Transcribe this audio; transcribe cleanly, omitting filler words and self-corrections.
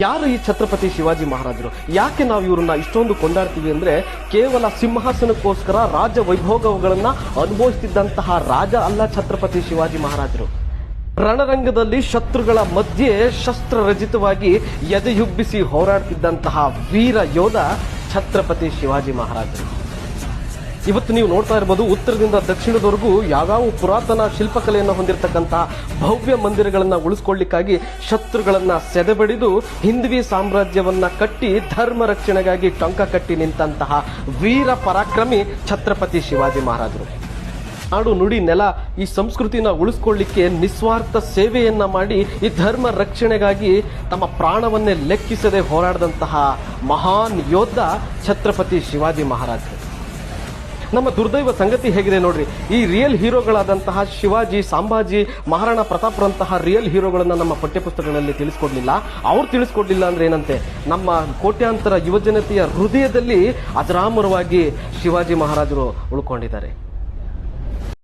ಯಾರು ಈ ಛತ್ರಪತಿ ಶಿವಾಜಿ ಮಹಾರಾಜರು? ಯಾಕೆ ನಾವು ಇವ್ರನ್ನ ಇಷ್ಟೊಂದು ಕೊಂಡಾಡ್ತೀವಿ ಅಂದ್ರೆ, ಕೇವಲ ಸಿಂಹಾಸನಕ್ಕೋಸ್ಕರ ರಾಜ ವೈಭೋಗಗಳನ್ನ ಅನುಭವಿಸುತ್ತಿದ್ದಂತಹ ರಾಜ ಅಲ್ಲ ಛತ್ರಪತಿ ಶಿವಾಜಿ ಮಹಾರಾಜರು. ರಣರಂಗದಲ್ಲಿ ಶತ್ರುಗಳ ಮಧ್ಯೆ ಶಸ್ತ್ರರಹಿತವಾಗಿ ಎದೆಯುಬ್ಬಿಸಿ ಹೋರಾಡ್ತಿದ್ದಂತಹ ವೀರ ಯೋಧ ಛತ್ರಪತಿ ಶಿವಾಜಿ ಮಹಾರಾಜರು. ಇವತ್ತು ನೀವು ನೋಡ್ತಾ ಇರಬಹುದು, ಉತ್ತರದಿಂದ ದಕ್ಷಿಣದವರೆಗೂ ಯಾವ್ಯಾವ ಪುರಾತನ ಶಿಲ್ಪಕಲೆಯನ್ನು ಹೊಂದಿರತಕ್ಕಂತಹ ಭವ್ಯ ಮಂದಿರಗಳನ್ನ ಉಳಿಸ್ಕೊಳ್ಳಿಕ್ಕಾಗಿ ಶತ್ರುಗಳನ್ನ ಸೆದೆಬಡಿದು ಹಿಂದ್ವಿ ಸಾಮ್ರಾಜ್ಯವನ್ನ ಕಟ್ಟಿ ಧರ್ಮ ರಕ್ಷಣೆಗಾಗಿ ಟೊಂಕ ಕಟ್ಟಿ ನಿಂತಹ ವೀರ ಪರಾಕ್ರಮಿ ಛತ್ರಪತಿ ಶಿವಾಜಿ ಮಹಾರಾಜರು. ನಾಡು ನುಡಿ ನೆಲ ಈ ಸಂಸ್ಕೃತಿನ ಉಳಿಸ್ಕೊಳ್ಳಿಕ್ಕೆ ನಿಸ್ವಾರ್ಥ ಸೇವೆಯನ್ನ ಮಾಡಿ ಈ ಧರ್ಮ ರಕ್ಷಣೆಗಾಗಿ ತಮ್ಮ ಪ್ರಾಣವನ್ನೇ ಲೆಕ್ಕಿಸದೆ ಹೋರಾಡಿದಂತಹ ಮಹಾನ್ ಯೋಧ ಛತ್ರಪತಿ ಶಿವಾಜಿ ಮಹಾರಾಜರು. ನಮ್ಮ ದುರ್ದೈವ ಸಂಗತಿ ಹೇಗಿದೆ ನೋಡ್ರಿ, ಈ ರಿಯಲ್ ಹೀರೋಗಳಾದಂತಹ ಶಿವಾಜಿ, ಸಂಭಾಜಿ, ಮಹಾರಾಣಾ ಪ್ರತಾಪ್ರಂತಹ ರಿಯಲ್ ಹೀರೋಗಳನ್ನ ನಮ್ಮ ಪಠ್ಯಪುಸ್ತಕಗಳಲ್ಲಿ ತಿಳಿಸ್ಕೊಡ್ಲಿಲ್ಲ. ಅವ್ರು ತಿಳಿಸ್ಕೊಡ್ಲಿಲ್ಲ ಅಂದ್ರೆ ಏನಂತೆ, ನಮ್ಮ ಕೋಟ್ಯಾಂತರ ಯುವಜನತೆಯ ಹೃದಯದಲ್ಲಿ ಅಜರಾಮರವಾಗಿ ಶಿವಾಜಿ ಮಹಾರಾಜರು ಉಳ್ಕೊಂಡಿದ್ದಾರೆ.